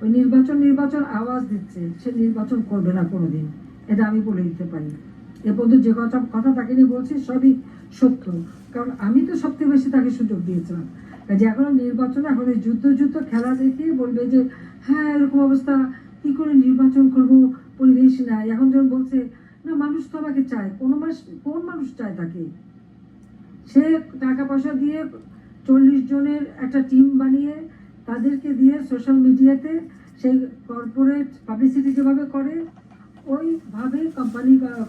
ওই নির্বাচন আওয়াজ দিচ্ছে, সে নির্বাচন করবে না কোনোদিন, এটা আমি বলে দিতে পারি। এ পর্যন্ত যে কথা তাকে নিয়ে বলছি সবই সত্য, কারণ আমি তো সবথেকে বেশি তাকে সুযোগ দিয়েছিলাম। যে এখন নির্বাচনে এখন এই যুদ্ধ খেলা দেখিয়ে বলবে যে হ্যাঁ এরকম অবস্থা, কি করে নির্বাচন করব, পরিবেশ নাই। এখন যখন বলছে না মানুষ তো আমাকে চায়, কোন মানুষ চায় তাকে? সে টাকা পয়সা দিয়ে 40 জনের একটা টিম বানিয়ে তাদেরকে দিয়ে সোশ্যাল মিডিয়াতে সেই কর্পোরেট পাবলিসিটি যেভাবে করে ওইভাবে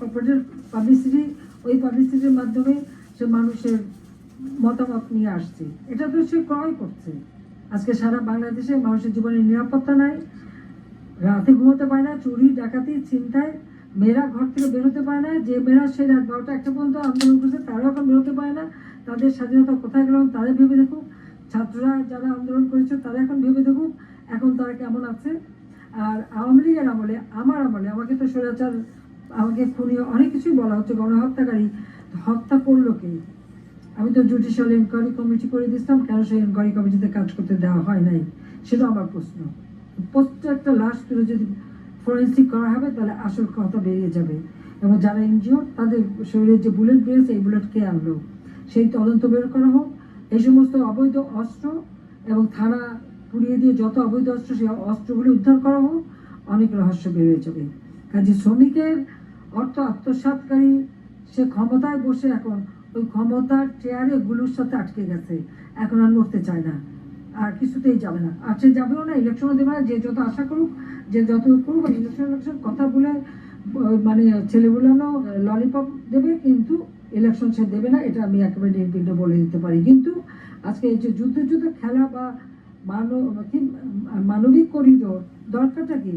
কর্পোরেটের পাবলিসিটি, ওই পাবলিসিটির মাধ্যমে সে মানুষের মতামত নিয়ে আসছে। এটা তো সে ক্রয় করছে। আজকে সারা বাংলাদেশে মানুষের জীবনে নিরাপত্তা নাই, রাতে ঘুমোতে পারে না, চুরি ডাকাতি ছিনতাই, মেয়েরা ঘর থেকে বেরোতে পারে না। যে মেয়েরা সেই রাত 12টা 1টা পর্যন্ত আন্দোলন করছে তারাও এখন বেরোতে পারে না। তাদের স্বাধীনতা কোথায় গেল তারা ভেবে দেখুক। ছাত্ররা যারা আন্দোলন করেছে তারা এখন ভেবে দেখুক এখন তারা কেমন আছে। আর আওয়ামী লীগের আমলে, আমার আমলে আমাকে তো স্বৈরাচার, আমাকে খুনি, অনেক কিছুই বলা হচ্ছে, গণহত্যাকারী। হত্যা করলো কে? আমি তো জুডিশিয়াল এনকোয়ারি কমিটি করে দিচ্ছিলাম, কেন সেই এনকোয়ারি কমিটিতে কাজ করতে দেওয়া হয় নাই সেটা আমার প্রশ্ন। প্রত্যেকটা লাশ তুলে যদি ফরেন্সিক করা হবে তাহলে আসল কথা বেরিয়ে যাবে, এবং যারা ইনজিওর তাদের শরীরে যে বুলেট বেরিয়েছে এই বুলেট কে আনলো সেই তদন্ত বের করা হোক। এই সমস্ত অবৈধ অস্ত্র এবং থানা পুড়িয়ে দিয়ে যত অবৈধ অস্ত্র সেই অস্ত্রগুলি উদ্ধার করা হোক, অনেক রহস্য বেরিয়ে যাবে। কাজে শ্রমিকের অর্থ আত্মসাৎকারী সে ক্ষমতায় বসে এখন ওই ক্ষমতার চেয়ারে গুলোর সাথে আটকে গেছে, এখন আর নড়তে চায় না, আর কিছুতেই যাবে না। আর সে যাবেও না, ইলেকশনও দেবে না। যে যত আশা করুক, যে যত করুক, ইলেকশন কথা বলে মানে ছেলেগুলো ললিপপ দেবে, কিন্তু ইলেকশন সে দেবে না, এটা আমি একেবারে নির্বিঘ্ন বলে দিতে পারি। কিন্তু আজকে এই যে যুদ্ধ খেলা বা মানবিক করিডোর দরকারটা কি?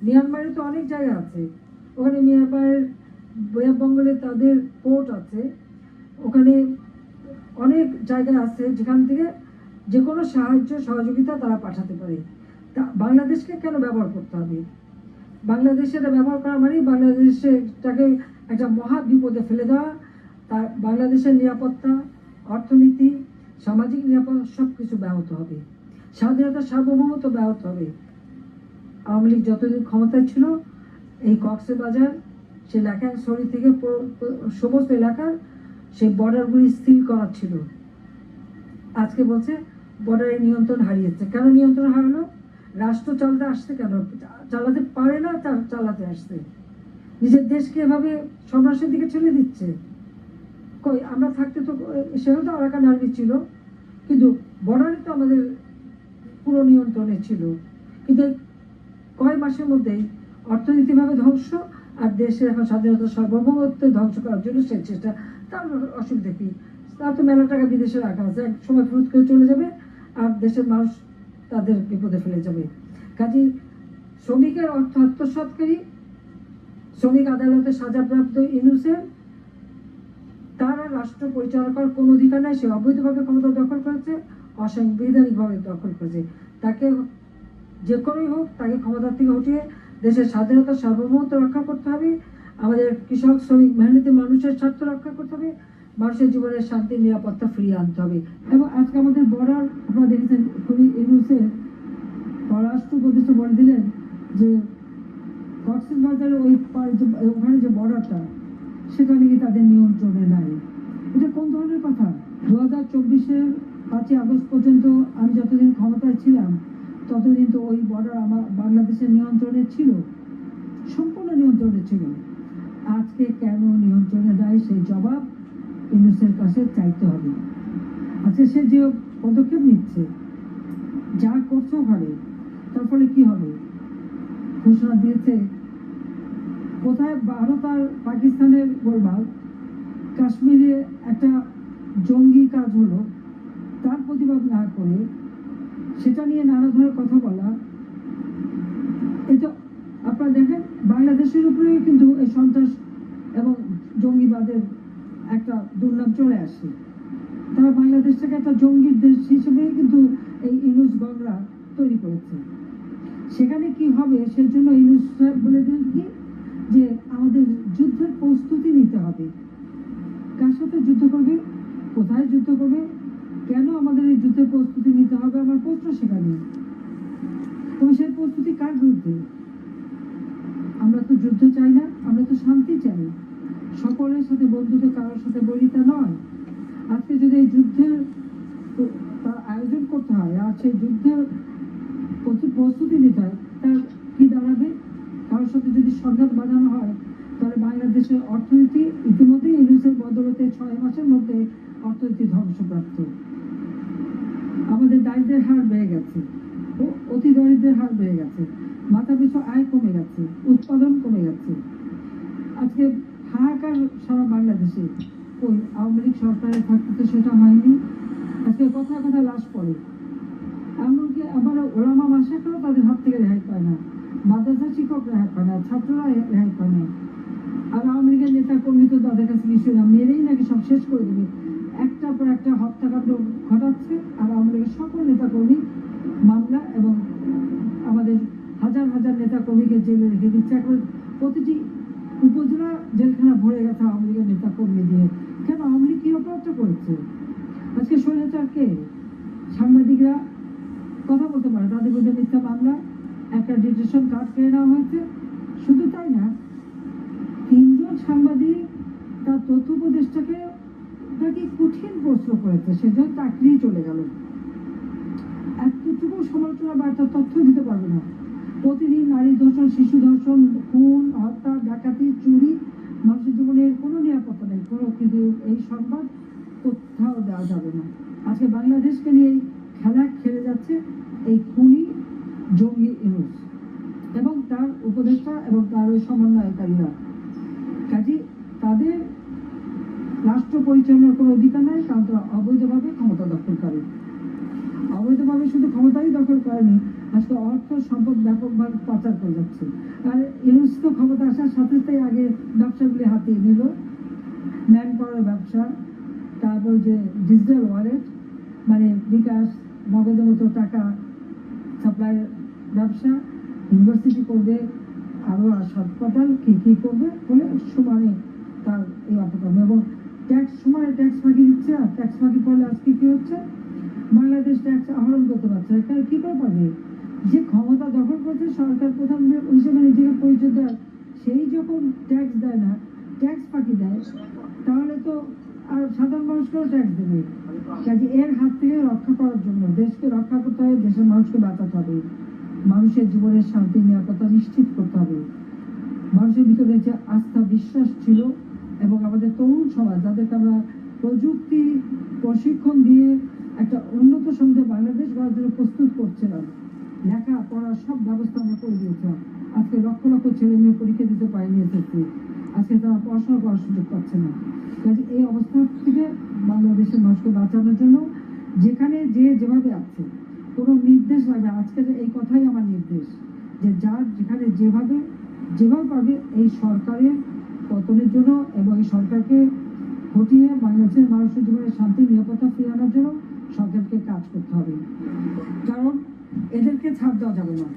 মিয়ানমারে তো অনেক জায়গা আছে, ওখানে মিয়ানমারের বেঙ্গলে তাদের পোর্ট আছে, ওখানে অনেক জায়গা আছে যেখান থেকে যে কোনো সাহায্য সহযোগিতা তারা পাঠাতে পারে। তা বাংলাদেশকে কেন ব্যবহার করতে হবে? বাংলাদেশের ব্যবহার করা মানে বাংলাদেশটাকে একটা মহা বিপদে ফেলে দেওয়া। তার বাংলাদেশের নিরাপত্তা, অর্থনীতি, সামাজিক নিরাপত্তা সব কিছু ব্যাহত হবে, স্বাধীনতা সার্বভৌমত্ব ব্যাহত হবে। আওয়ামী লীগ যতদিন ক্ষমতায় ছিল এই কক্সবাজার সে লেখাংশরী থেকে সমস্ত এলাকার সেই বর্ডারগুলি স্থির করা ছিল। আজকে বলছে বর্ডারের নিয়ন্ত্রণ হারিয়েছে। কেন নিয়ন্ত্রণ হারালো? রাষ্ট্র চালাতে আসছে কেন? চালাতে পারে না, তার চালাতে আসছে। নিজের দেশকে এভাবে সন্ত্রাসের দিকে ঠেলে দিচ্ছে। কই আমরা থাকতে তো সেও তো আরাকান আর্মি ছিল, কিন্তু বর্ডারে তো আমাদের পুরো নিয়ন্ত্রণে ছিল। কিন্তু কয় মাসের মধ্যেই অর্থনীতিভাবে ধ্বংস, আর দেশের এখন স্বাধীনতা সার্বভৌমত্ব ধ্বংস করার জন্য সেই চেষ্টা। তার অসুবিধা কি? তার তো মেলা টাকা বিদেশে রাখা আছে, এক সময় ফেরত করে চলে যাবে আর দেশের মানুষ তাদের বিপদে ফেলে যাবে। কাজেই শ্রমিকের অর্থ আত্মসাৎকারী, শ্রমিক আদালতে সাজাপ্রাপ্ত ইনুসের, তারা রাষ্ট্র পরিচালনা করার কোনো অধিকার নাই। সে অবৈধভাবে ক্ষমতা দখল করেছে, অসাংবিধানিকভাবে দখল করেছে। তাকে যে কোনোই হোক তাকে ক্ষমতা থেকে হটিয়ে দেশের স্বাধীনতা সার্বভৌমত্ব রক্ষা করতে হবে। আমাদের কৃষক শ্রমিক মেহনতি মানুষের স্বার্থ রক্ষা করতে হবে, মানুষের জীবনের শান্তি নিরাপত্তা ফিরিয়ে আনতে হবে। এবং আজকে আমাদের বর্ডার আপনারা দেখেছেন, ইউনুসের পররাষ্ট্র উপদেষ্টা বলে দিলেন যে কক্সবাজারের ওখানে যে বর্ডারটা সেটা নাকি তাদের নিয়ন্ত্রণে নাই। এটা কোন ধরনের কথা? 2024-এর 5ই আগস্ট পর্যন্ত আমি যতদিন ক্ষমতায় ছিলাম ততদিন তো ওই বর্ডার আমার বাংলাদেশের নিয়ন্ত্রণে ছিল, সম্পূর্ণ নিয়ন্ত্রণে ছিল। আজকে কেন নিয়ন্ত্রণে নাই সেই জবাব ইউনুসের কাছে চাইতে হবে। আজকে সে যে পদক্ষেপ নিচ্ছে, যা করছে ওখানে, তার ফলে কি হবে? ঘোষণা দিয়েছে কোথায় ভারত আর পাকিস্তানের গোলমাল, কাশ্মীরে একটা জঙ্গি কাজ হলো, তার প্রতিবাদ না করে সেটা নিয়ে নানা ধরনের কথা বলা। এটা আপনারা দেখেন বাংলাদেশের উপরে কিন্তু এই সন্ত্রাস এবং জঙ্গিবাদের একটা দুর্নাম চলে আসে। তারা বাংলাদেশটাকে একটা জঙ্গির দেশ হিসেবে কিন্তু এই ইউনুস গণরা তৈরি করেছে। সেখানে কি হবে সেই জন্য ইউনুস সাহেব বলে দিলেন কি যে আমাদের যুদ্ধের প্রস্তুতি নিতে হবে। কার সাথে যুদ্ধ করবে, কোথায় যুদ্ধ করবে, কেন আমাদের এই যুদ্ধের প্রস্তুতি নিতে হবে, আমার প্রশ্ন সেখানে। এবং সেই প্রস্তুতি কার বিরুদ্ধে? আমরা তো যুদ্ধ চাই না, আমরা তো শান্তি চাই। সকলের সাথে বন্ধুত্ব, কারোর সাথে বৈরিতা নয়। আজকে যদি এই যুদ্ধের আয়োজন করতে হয় আর সেই যুদ্ধের প্রস্তুতি নিতে হয়, তার কি দাঁড়াবে? কারোর সাথে যদি সংঘাত বাঁধানো হয়, তাহলে বাংলাদেশের অর্থনীতি ইতিমধ্যেই ইউনুসের বদলতে 6 মাসের মধ্যে অর্থনীতি ধ্বংসপ্রাপ্ত। আমাদের দারিদ্রের হার বেড়ে গেছে, অতি দরিদ্রের হার বেড়ে গেছে, মাথা পিছু আয় কমে গেছে, উৎপাদন কমে গেছে। আজকে হাহাকার সারা বাংলাদেশে। ওই আওয়ামী লীগ সরকারের থাকতে তো সেটা হয়নি। আজকে কথায় কথায় লাশ পড়ে। এমনকি আবার ওলামা মাসাকেও তাদের হাত থেকে রেহাই পায় না, মাদ্রাসা শিক্ষক রেহাই পায় না, ছাত্ররা রেহাই পায় না। আর আওয়ামী লীগের নেতা কর্মী তো তাদের কাছে কিছু না, মেরেই নাকি সব শেষ করে দেবে। একটার পর একটা হত্যাকাণ্ড ঘটাচ্ছে, আর আওয়ামী লীগের সকল নেতা কর্মী মামলা এবং আমাদের হাজার হাজার নেতা কর্মীকে জেলে রেখে দিচ্ছে। এখন প্রতিটি উপজেলা জেলখানা ভরে গেছে আওয়ামী লীগের নেতা কর্মী দিয়ে। কেন? আওয়ামী লীগ কি অপরাধটা করেছে? আজকে স্বৈরাচারকে সাংবাদিকরা কথা বলতে পারে, তাদের বিরুদ্ধে মিথ্যা মামলা, অ্যাক্রেডিটেশন কার্ড কেড়ে নেওয়া হয়েছে। শুধু তাই না, 3 জন সাংবাদিক তার তথ্য উপদেষ্টাকে নাকি কঠিন প্রশ্ন করেছে, সেজন্য চাকরি চলে গেল। এতটুকু সমালোচনা বা একটা তথ্য দিতে পারবে না। প্রতিদিন নারী ধর্ষণ, শিশু ধর্ষণ, খুন, হত্যা, ডাকাতি, চুরি, মানুষের জীবনের কোনো নিরাপত্তা নেই, কোনো। কিন্তু এই সংবাদ কোথাও দেওয়া যাবে না। আজকে বাংলাদেশকে নিয়ে এই খেলা খেলে যাচ্ছে এই খুনি জঙ্গি ইউনূস এবং তার উপদেষ্টা এবং তার ওই সমন্বয়কারীরা। কাজে তাদের রাষ্ট্র পরিচালনার কোনো অধিকার নাই, কারণ তারা অবৈধভাবে ক্ষমতা দখল করে। অবৈধভাবে শুধু ক্ষমতাই দখল করেনি, আজকে অর্থ সম্পদ ব্যাপকভাবে পাচার করে যাচ্ছে। আর ইউনূস তো ক্ষমতা আসার সাথে সাথে আগে ব্যবসাগুলি হাতিয়ে নিল, ম্যান পাওয়ার ব্যবসা, তারপর যে ডিজিটাল ওয়ালেট, মানে বিকাশ, নগদের মতো টাকা সাপ্লাই ব্যবসা, ইউনিভার্সিটি করবে, আরও হাসপাতাল কি করবে বলে সমানে তার এই অপকর্ম। এবং ট্যাক্স সমানে ট্যাক্স ফাঁকি দিচ্ছে। আর ট্যাক্স ফাঁকি করলে আজকে কি হচ্ছে? বাংলাদেশ ট্যাক্স আহরণ করতে পারছে, এখানে কি করে পারবে? যে ক্ষমতা দখল করছে, সরকার প্রধান হিসেবে নিজেকে পরিচয় দেয়, সেই যখন ট্যাক্স দেয় না, ট্যাক্স ফাঁকি দেয়, তাহলে তো আর সাধারণ মানুষকেও ট্যাক্স দেবে। কাজে এর হাত থেকে রক্ষা করার জন্য দেশকে রক্ষা করতে হবে, দেশের মানুষকে বাঁচাতে হবে, মানুষের জীবনের শান্তি নিরাপত্তা নিশ্চিত করতে হবে। মানুষের ভিতরে যে আস্থা বিশ্বাস ছিল এবং আমাদের তরুণ সমাজ, যাদেরকে আমরা প্রযুক্তি প্রশিক্ষণ দিয়ে একটা উন্নত সমাজে বাংলাদেশ গড়ার জন্য প্রস্তুত করছিলাম, লেখা পড়ার সব ব্যবস্থা আমরা করে দিয়েছিলাম। আজকে লক্ষ লক্ষ ছেলে মেয়ে পরীক্ষা দিতে পারেনি এসএসসি, আজকে তারা পড়াশোনা করার সুযোগ পাচ্ছে না। কাজে এই অবস্থা থেকে বাংলাদেশের মানুষকে বাঁচানোর জন্য যেখানে যে যেভাবে আছে, কোনো নির্দেশ লাগবে। আজকের এই কথাই আমার নির্দেশ, যে যার যেখানে যেভাবে পারবে এই সরকারের পতনের জন্য এবং এই সরকারকে হটিয়ে বাংলাদেশের মানুষের জীবনে শান্তি নিরাপত্তা ফিরিয়ে আনার জন্য সরকারকে কাজ করতে হবে। কারণ এদেরকে ছাড় দেওয়া যাবে না।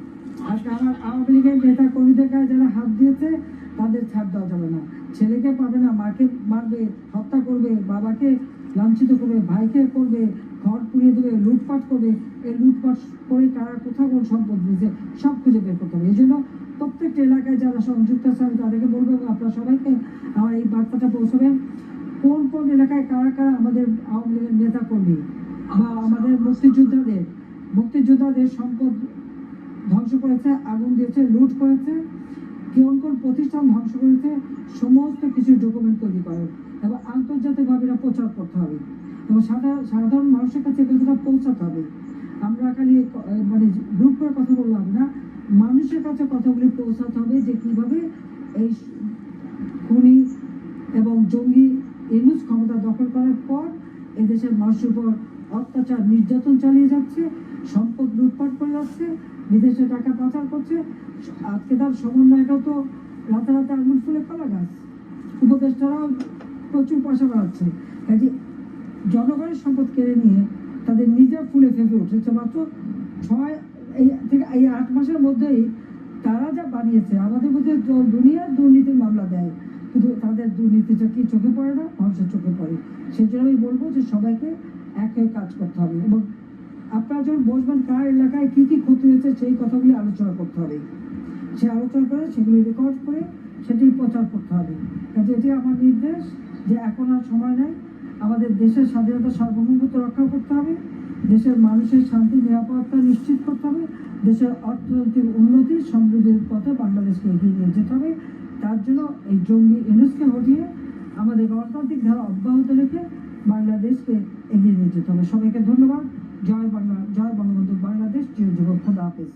আজকে আমার আওয়ামী লীগের নেতা কর্মীদের গায়ে যারা হাত দিয়েছে, তাদের ছাড় দেওয়া যাবে না। ছেলেকে পাবে না, মাকে মারবে, হত্যা করবে, বাবাকে লাঞ্ছিত করবে, ভাইকে করবে, ঘর পুড়িয়ে দেবে, লুটপাট করবে। এই লুটপাট করে কারা কোথাও কোন সম্পদ দিয়েছে সব খুঁজে বের করতে হবে। এই জন্য প্রত্যেকটা এলাকায় যারা সংযুক্ত আছে আমি তাদেরকে বলবো, এবং আপনারা সবাইকে আমার এই বার্তাটা পৌঁছবেন, কোন কোন এলাকায় কারা কারা আমাদের আওয়ামী লীগের নেতা কর্মী বা আমাদের মুক্তিযোদ্ধাদের সম্পদ ধ্বংস করেছে, আগুন দিয়েছে, লুট করেছে, কোন কোন প্রতিষ্ঠান ধ্বংস করেছে, সমস্ত কিছু ডকুমেন্ট তৈরি করে এবং আন্তর্জাতিকভাবে এটা প্রচার করতে হবে এবং সাধারণ মানুষের কাছে কথাটা পৌঁছাতে হবে। আমরা খালি মানে গ্রুপ করে কথা বললে হবে না, মানুষের কাছে কথাগুলি পৌঁছাতে হবে যে কিভাবে এই খুনি এবং জঙ্গি ইউনূস ক্ষমতা দখল করার পর এদেশের মানুষের উপর অত্যাচার নির্যাতন চালিয়ে যাচ্ছে, সম্পদ লুটপাট করে যাচ্ছে, বিদেশে টাকা পাচার করছে। আজকে তার সমন্বয়টাও তো রাতারাতি আগুন ফুলে কলা গাছ, উপদেষ্টারাও প্রচুর পয়সা বাড়াচ্ছে। কাজে জনগণের সম্পদ কেড়ে নিয়ে তাদের নিজের ফুলে ফেঁপে উঠেছে। মাত্র 8 মাসের মধ্যেই তারা যা বানিয়েছে, আমাদের মধ্যে দুনিয়ার দুর্নীতির মামলা দেয়, কিন্তু তাদের দুর্নীতিটা কি চোখে পড়ে না? মানুষের চোখে পড়ে। সেই জন্য আমি বলবো যে সবাইকে এক হয়ে কাজ করতে হবে এবং আপনারা যখন বসবেন কার এলাকায় কি কি ক্ষতি হয়েছে সেই কথাগুলি আলোচনা করতে হবে, সে আলোচনা করে সেগুলি রেকর্ড করে সেটি প্রচার করতে হবে। কাজে এটি আমার নির্দেশ যে এখন আর সময় নেই, আমাদের দেশের স্বাধীনতা সার্বভৌমত্ব রক্ষা করতে হবে, দেশের মানুষের শান্তি নিরাপত্তা নিশ্চিত করতে হবে, দেশের অর্থনৈতিক উন্নতি সমৃদ্ধির পথে বাংলাদেশকে এগিয়ে নিয়ে যেতে হবে। তার জন্য এই জঙ্গি এনএসকে হটিয়ে আমাদের গণতান্ত্রিক ধারা অব্যাহত রেখে বাংলাদেশকে এগিয়ে নিয়ে যেতে হবে। সবাইকে ধন্যবাদ। জয় বাংলা, জয় বঙ্গবন্ধু, বাংলাদেশ চিরজীবন। খোদা হাফেজ।